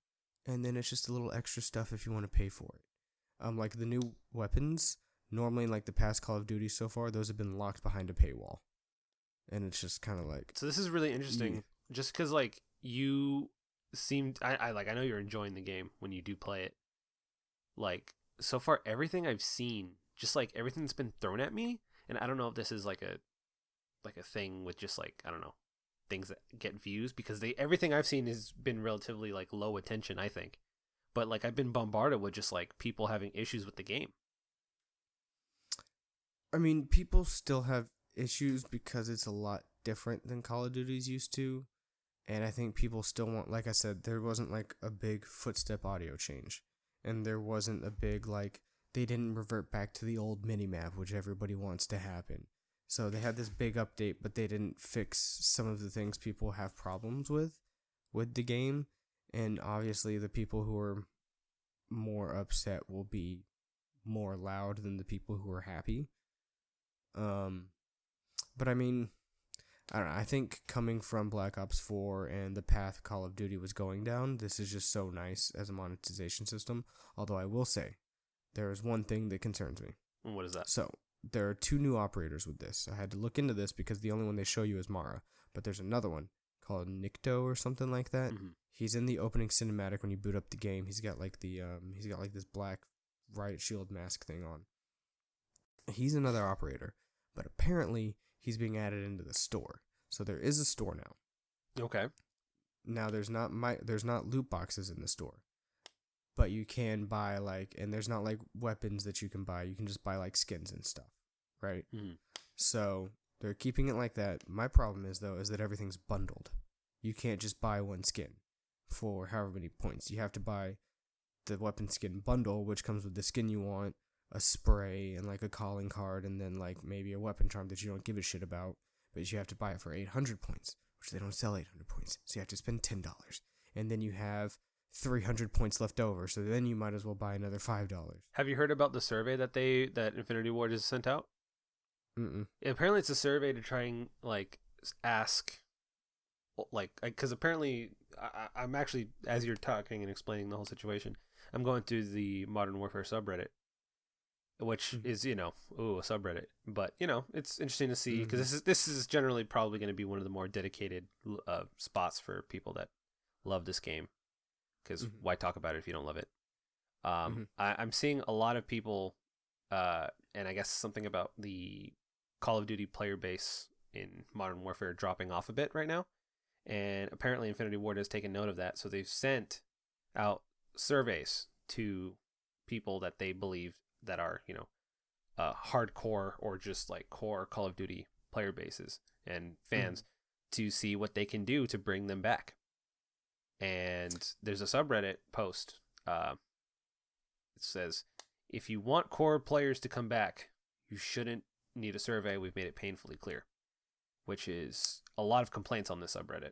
And then it's just a little extra stuff if you want to pay for it. Like the new weapons, normally in like the past Call of Duty so far, those have been locked behind a paywall. And it's just kind of like... So this is really interesting. Just because like you seemed... I know you're enjoying the game when you do play it. Like, so far everything I've seen, just like everything that's been thrown at me, and I don't know if this is like a thing with just like, I don't know, things that get views, because everything I've seen has been relatively like low attention, I think. But like I've been bombarded with just like people having issues with the game. I mean, people still have issues because it's a lot different than Call of Duty's used to. And I think people still want, like I said, there wasn't like a big footstep audio change. And there wasn't a big like, they didn't revert back to the old minimap, which everybody wants to happen. So they had this big update, but they didn't fix some of the things people have problems with the game. And obviously the people who are more upset will be more loud than the people who are happy. But I mean, I don't know. I think coming from Black Ops 4 and the path Call of Duty was going down, this is just so nice as a monetization system. Although I will say, there is one thing that concerns me. And what is that? So, there are 2 new operators with this. I had to look into this because the only one they show you is Mara. But there's another one called Nikto or something like that. Mm-hmm. He's in the opening cinematic when you boot up the game. He's got like this black riot shield mask thing on. He's another operator, but apparently he's being added into the store. So there is a store now. Okay. Now there's not loot boxes in the store. But you can buy and there's not like weapons that you can buy. You can just buy like skins and stuff, right? Mm-hmm. So they're keeping it like that. My problem is that everything's bundled. You can't just buy one skin for however many points. You have to buy the weapon skin bundle, which comes with the skin you want, a spray, and like a calling card, and then like maybe a weapon charm that you don't give a shit about, but you have to buy it for 800 points, which they don't sell 800 points. So you have to spend $10. And then you have 300 points left over, so then you might as well buy another $5. Have you heard about the survey that Infinity Ward has sent out? Mm-mm. Apparently it's a survey to try and like ask, like, because apparently I'm actually, as you're talking and explaining the whole situation, I'm going through the Modern Warfare subreddit, which is, a subreddit, but it's interesting to see because this is generally probably going to be one of the more dedicated spots for people that love this game, because why talk about it if you don't love it? I'm seeing a lot of people, and I guess something about the Call of Duty player base in Modern Warfare dropping off a bit right now, and apparently Infinity Ward has taken note of that, so they've sent out surveys to people that they believe that are hardcore or just like core Call of Duty player bases and fans to see what they can do to bring them back. And there's a subreddit post. It says, if you want core players to come back, you shouldn't need a survey. We've made it painfully clear, which is a lot of complaints on this subreddit.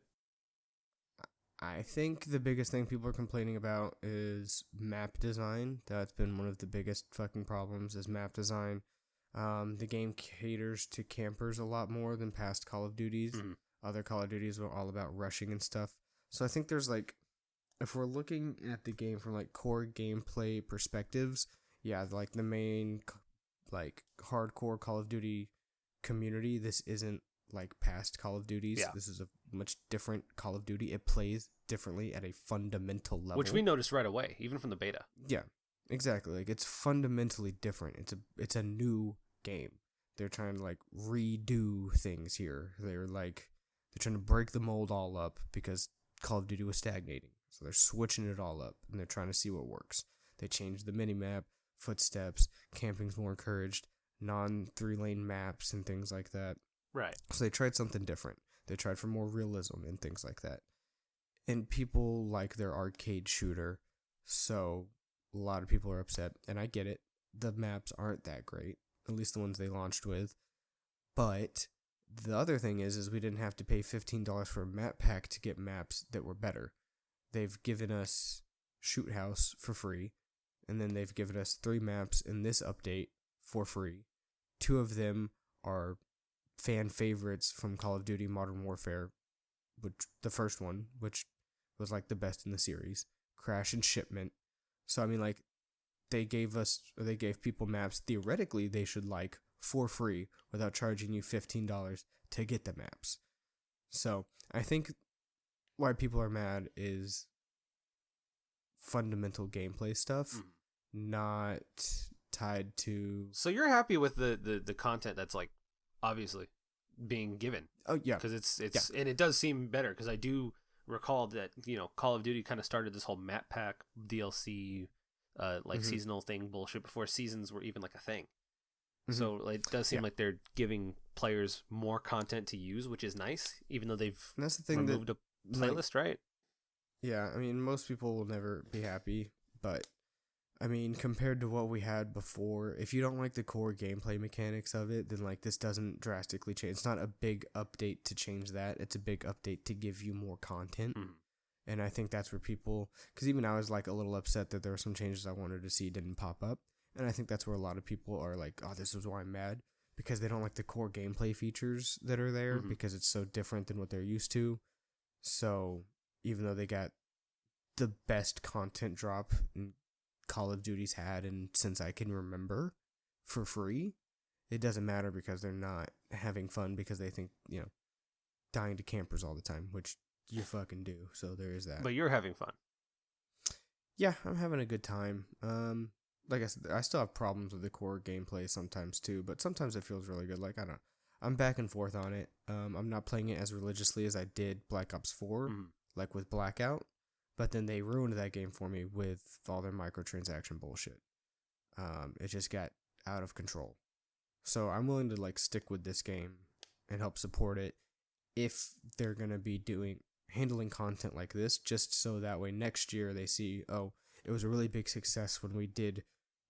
I think the biggest thing people are complaining about is map design. That's been one of the biggest fucking problems is map design. The game caters to campers a lot more than past Call of Duties. Other Call of Duties were all about rushing and stuff. So I think there's like, if we're looking at the game from like core gameplay perspectives, yeah, like the main like hardcore Call of Duty community, this isn't like past Call of Duties. Yeah. This is a much different Call of Duty. It plays differently at a fundamental level, which we noticed right away, even from the beta. Yeah, exactly. Like it's fundamentally different. It's a new game. They're trying to like redo things here. They're trying to break the mold all up because Call of Duty was stagnating. So they're switching it all up and they're trying to see what works. They changed the minimap, footsteps, camping's more encouraged, non-3-lane maps and things like that. Right. So they tried something different. They tried for more realism and things like that. And people like their arcade shooter, so a lot of people are upset, and I get it. The maps aren't that great, at least the ones they launched with. But the other thing is we didn't have to pay $15 for a map pack to get maps that were better. They've given us Shoot House for free, and then they've given us 3 maps in this update for free. 2 of them are fan favorites from Call of Duty Modern Warfare, which the first one, which was like the best in the series, Crash and Shipment. So I mean, like, they gave people maps theoretically they should like for free without charging you $15 to get the maps. So I think why people are mad is fundamental gameplay stuff, not tied to. So you're happy with the content that's like obviously being given? Oh yeah, because it's and it does seem better, because I do recall that Call of Duty kind of started this whole map pack DLC seasonal thing bullshit before seasons were even like a thing. So it does seem like they're giving players more content to use, which is nice, even though they've removed a playlist, right? Yeah, I mean, most people will never be happy, but I mean, compared to what we had before, if you don't like the core gameplay mechanics of it, then like this doesn't drastically change. It's not a big update to change that. It's a big update to give you more content. And I think that's where people, because even I was like a little upset that there were some changes I wanted to see didn't pop up. And I think that's where a lot of people are like, oh, this is why I'm mad. because they don't like the core gameplay features that are there because it's so different than what they're used to. So even though they got the best content drop Call of Duty's had and since I can remember for free, it doesn't matter because they're not having fun because they think, dying to campers all the time, which you fucking do. So there is that. But you're having fun. Yeah, I'm having a good time. Like I said, I still have problems with the core gameplay sometimes too, but sometimes it feels really good. Like, I'm back and forth on it. I'm not playing it as religiously as I did Black Ops 4, like with Blackout, but then they ruined that game for me with all their microtransaction bullshit. It just got out of control. So I'm willing to like stick with this game and help support it if they're going to be handling content like this, just so that way next year they see, oh, it was a really big success when we did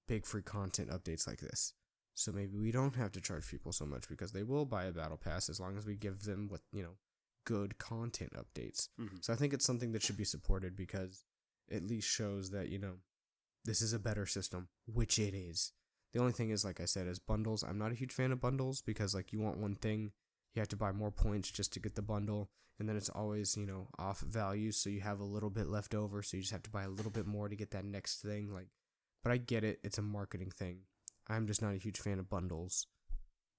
big free content updates like this. So maybe we don't have to charge people so much because they will buy a battle pass as long as we give them good content updates. So I think it's something that should be supported because it at least shows that, this is a better system, which it is. The only thing is, like I said, is bundles. I'm not a huge fan of bundles because like you want one thing, you have to buy more points just to get the bundle. And then it's always, off value. So you have a little bit left over. So you just have to buy a little bit more to get that next thing. But I get it. It's a marketing thing. I'm just not a huge fan of bundles.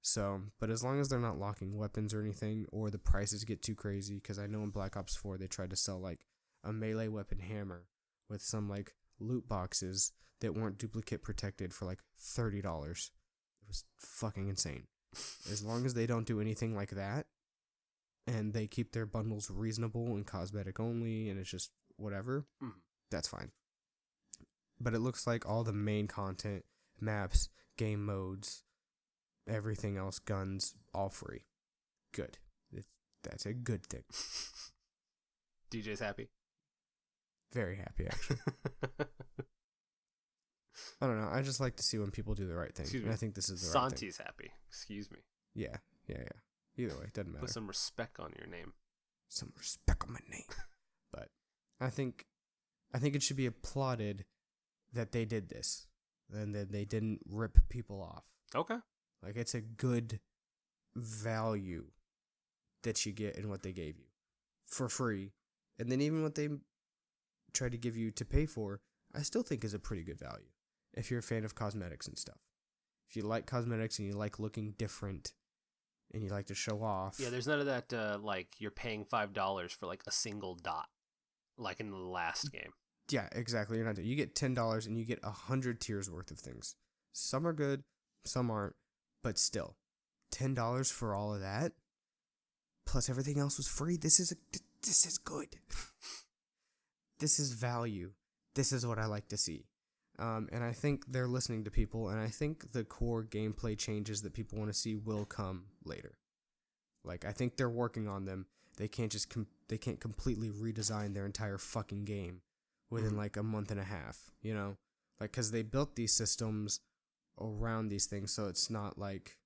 So, but as long as they're not locking weapons or anything, or the prices get too crazy, because I know in Black Ops 4 they tried to sell like a melee weapon hammer with some like loot boxes that weren't duplicate protected for like $30. It was fucking insane. As long as they don't do anything like that, and they keep their bundles reasonable and cosmetic only, and it's just whatever, that's fine. But it looks like all the main content, maps, game modes, everything else, guns, all free. Good. That's a good thing. DJ's happy. Very happy, actually. I don't know. I just like to see when people do the right thing. And I think this is the right thing. Santi's happy. Excuse me. Yeah. Either way, it doesn't matter. Put some respect on your name. Some respect on my name. But I think it should be applauded that they did this. And that they didn't rip people off. Okay. Like, it's a good value that you get in what they gave you for free. And then even what they try to give you to pay for, I still think is a pretty good value. If you're a fan of cosmetics and stuff. If you like cosmetics and you like looking different and you like to show off. Yeah, there's none of that, like, you're paying $5 for, like, a single dot. Like in the last game. Yeah, exactly. You're not. You get $10 and you get 100 tiers worth of things. Some are good, some aren't, but still, $10 for all of that, plus everything else was free. This is good. This is value. This is what I like to see. And I think they're listening to people, and I think the core gameplay changes that people want to see will come later. Like, I think they're working on them. They can't just they can't completely redesign their entire fucking game within like a month and a half, like, because they built these systems around these things, so it's not like,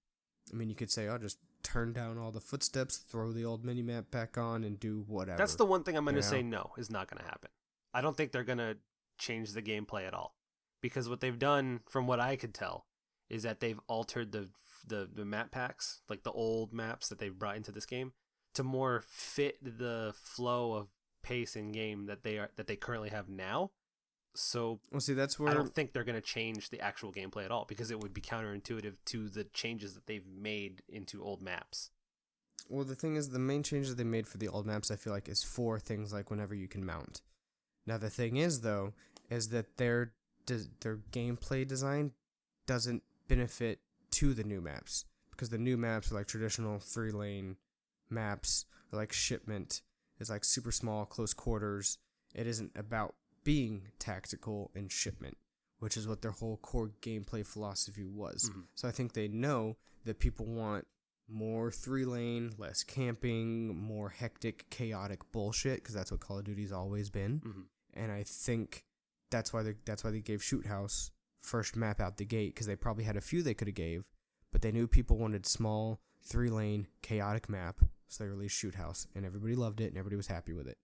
I mean, you could say, oh, just turn down all the footsteps, throw the old minimap back on, and do whatever. That's the one thing I'm going to say no, is not going to happen. I don't think they're going to change the gameplay at all, because what they've done, from what I could tell, is that they've altered the map packs, like the old maps that they've brought into this game, to more fit the flow of pace in game that they currently have now. So well, see, that's where I don't think they're going to change the actual gameplay at all, because it would be counterintuitive to the changes that they've made into old maps. Well, the thing is, the main changes they made for the old maps, I feel like, is for things like whenever you can mount. Now, the thing is, though, is that their gameplay design doesn't benefit to the new maps, because the new maps are like traditional 3-lane maps, or like shipment. It's like super small, close quarters. It isn't about being tactical and shipment, which is what their whole core gameplay philosophy was. So I think they know that people want more 3-lane, less camping, more hectic, chaotic bullshit, because that's what Call of Duty's always been. And I think that's why they gave Shoot House first map out the gate, because they probably had a few they could have gave, but they knew people wanted small 3-lane chaotic map, so they released Shoot House, and everybody loved it, and everybody was happy with it.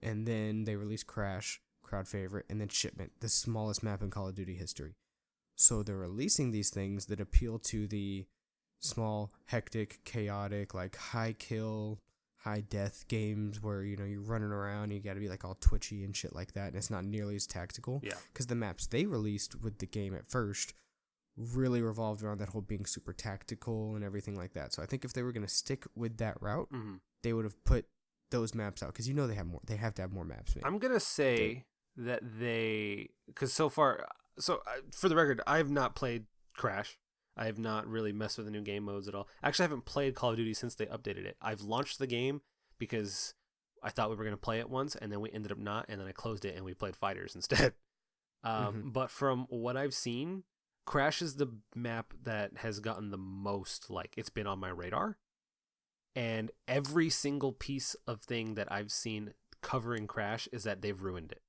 And then they released Crash, crowd favorite, and then Shipment, the smallest map in Call of Duty history. So they're releasing these things that appeal to the small, hectic, chaotic, like high kill, high death games where, you know, you're running around, you got to be like all twitchy and shit like that, and it's not nearly as tactical. Yeah. Because the maps they released with the game at first really revolved around that whole being super tactical and everything like that. So I think if they were going to stick with that route, they would have put those maps out, because you know they have more. They have to have more maps. Maybe. I'm gonna say that because so far, for the record, I have not played Crash. I have not really messed with the new game modes at all. Actually, I haven't played Call of Duty since they updated it. I've launched the game because I thought we were going to play it once, and then we ended up not, and then I closed it, and we played Fighters instead. But from what I've seen, Crash is the map that has gotten the most, like, it's been on my radar. And every single piece of thing that I've seen covering Crash is that they've ruined it.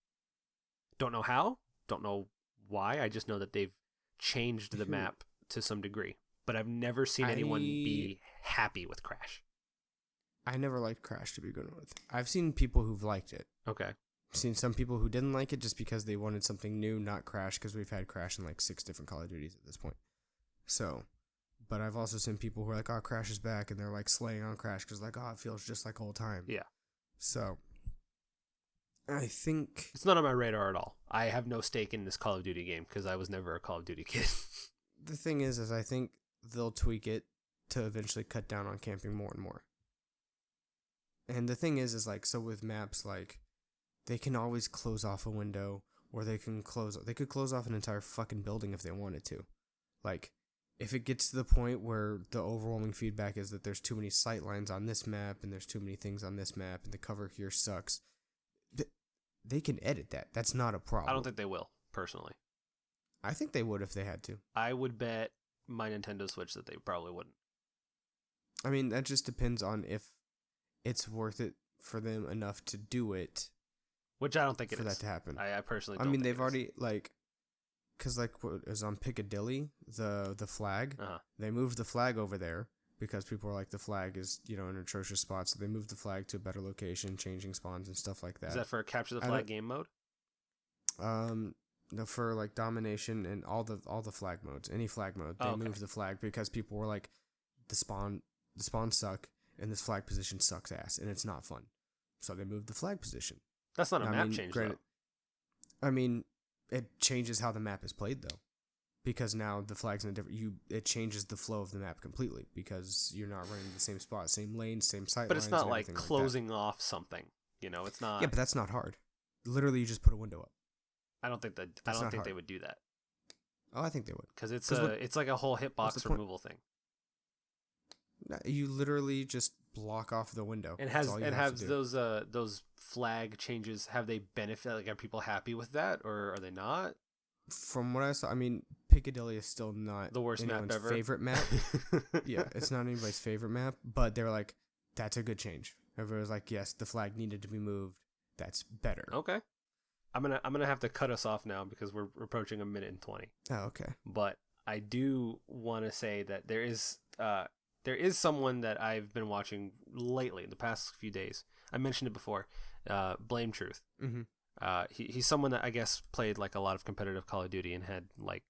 Don't know how, don't know why, I just know that they've changed the map to some degree, but I've never seen anyone be happy with Crash. I never liked Crash to begin with. I've seen people who've liked it. Okay. I've seen some people who didn't like it just because they wanted something new, not Crash, because we've had Crash in like 6 different Call of Duties at this point. So, but I've also seen people who are like, oh, Crash is back, and they're like slaying on Crash because like, oh, it feels just like old time. Yeah. So, I think it's not on my radar at all. I have no stake in this Call of Duty game because I was never a Call of Duty kid. The thing is I think they'll tweak it to eventually cut down on camping more and more. And the thing is like, so with maps, like, they can always close off a window, or they could close off an entire fucking building if they wanted to. Like, if it gets to the point where the overwhelming feedback is that there's too many sight lines on this map, and there's too many things on this map, and the cover here sucks, they can edit that. That's not a problem. I don't think they will, personally. I think they would if they had to. I would bet my Nintendo Switch that they probably wouldn't. I mean, that just depends on if it's worth it for them enough to do it. Which I don't think it is. For that to happen. I personally don't think they've already, like, because, like, what is on Piccadilly, the flag, they moved the flag over there because people were like, the flag is, you know, an atrocious spot, so they moved the flag to a better location, changing spawns and stuff like that. Is that for a capture the flag game mode? No, for like domination and all the flag modes, any flag mode, they moved the flag because people were like, the spawns suck, and this flag position sucks ass, and it's not fun. So they moved the flag position. That's not a map change, though. I mean, it changes how the map is played, though, because now the flag's in a different. It changes the flow of the map completely because you're not running the same spot, same lane, same sight. But it's not like closing off something. You know, it's not. Yeah, but that's not hard. Literally, you just put a window up. I don't think they would do that. Oh, I think they would. Because it's like a whole hitbox removal thing. You literally just block off the window. And has those flag changes, have they benefit? Like, are people happy with that, or are they not? From what I saw, I mean, Piccadilly is still not the worst map ever. Favorite map. Yeah, it's not anybody's favorite map, but they're like, that's a good change. Everybody was like, yes, the flag needed to be moved. That's better. Okay. I'm gonna have to cut us off now because we're approaching 1:20. Oh, okay. But I do want to say that there is someone that I've been watching lately, the past few days. I mentioned it before. Blame Truth. Mm-hmm. He's someone that I guess played like a lot of competitive Call of Duty and had like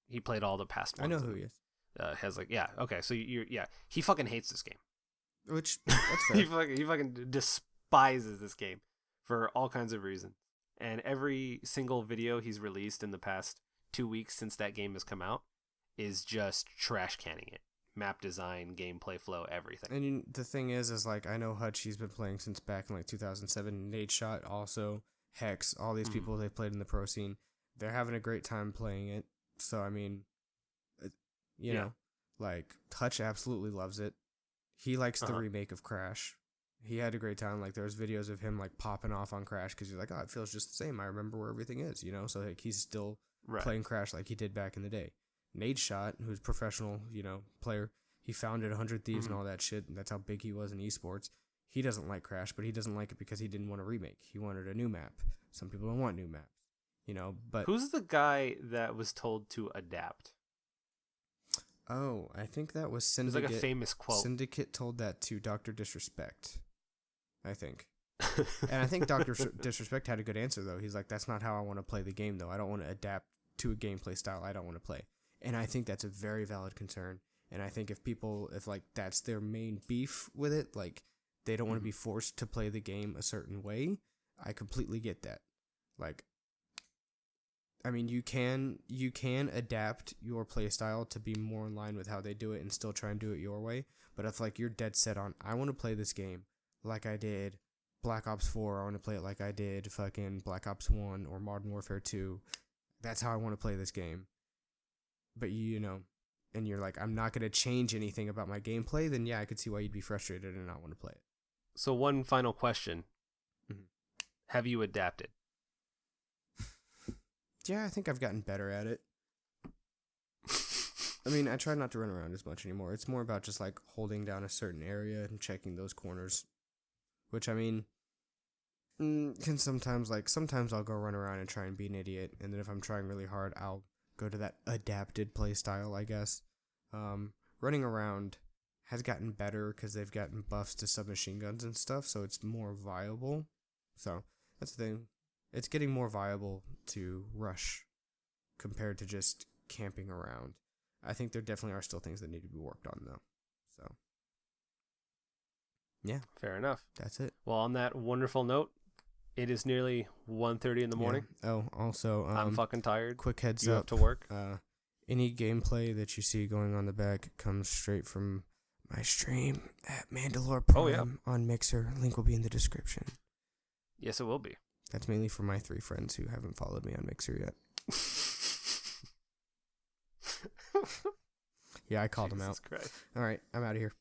he played all the past ones. I know who he is. Has like okay. So he fucking hates this game. Which that's fair. he fucking despises this game for all kinds of reasons. And every single video he's released in the past 2 weeks since that game has come out is just trash canning it. Map design, gameplay flow, everything. And the thing is like, I know Hutch, he's been playing since back in like 2007. Nate Shot also, Hex, all these people they've played in the pro scene. They're having a great time playing it. So, I mean, you know, like, Hutch absolutely loves it. He likes the remake of Crash. He had a great time. Like, there's videos of him like popping off on Crash because he's like, oh, it feels just the same. I remember where everything is, you know? So, like, he's still playing Crash like he did back in the day. Nade Shot, who's a professional, you know, player, he founded 100 Thieves and all that shit, and that's how big he was in esports. He doesn't like Crash, but he doesn't like it because he didn't want a remake. He wanted a new map. Some people don't want new maps, you know, but... Who's the guy that was told to adapt? Oh, I think that was Syndicate. It's like a famous quote. Syndicate told that to Dr. Disrespect, I think. And I think Dr. Disrespect had a good answer, though. He's like, that's not how I want to play the game, though. I don't want to adapt to a gameplay style I don't want to play. And I think that's a very valid concern. And I think if like that's their main beef with it, like they don't want to be forced to play the game a certain way, I completely get that. Like, I mean, you can adapt your playstyle to be more in line with how they do it and still try and do it your way. But if like you're dead set on, I want to play this game like I did Black Ops 4, I want to play it like I did fucking Black Ops 1 or Modern Warfare 2. That's how I want to play this game. But you know, and you're like, I'm not going to change anything about my gameplay, then yeah, I could see why you'd be frustrated and not want to play it. So one final question. Have you adapted? Yeah, I think I've gotten better at it. I mean, I try not to run around as much anymore. It's more about just like holding down a certain area and checking those corners. Which, I mean, can sometimes I'll go run around and try and be an idiot. And then if I'm trying really hard, I'll go to that adapted play style, I guess. Running around has gotten better because they've gotten buffs to submachine guns and stuff, so it's more viable. So that's the thing. It's getting more viable to rush compared to just camping around. I think there definitely are still things that need to be worked on, though. So, yeah. Fair enough. That's it. Well, on that wonderful note, it is nearly 1:30 in the morning. Yeah. Oh, also, I'm fucking tired. Quick heads you up. have to work. Any gameplay that you see going on the back comes straight from my stream at Mandalore Prime on Mixer. Link will be in the description. Yes, it will be. That's mainly for my 3 friends who haven't followed me on Mixer yet. Yeah, I called them out. Christ. All right, I'm out of here.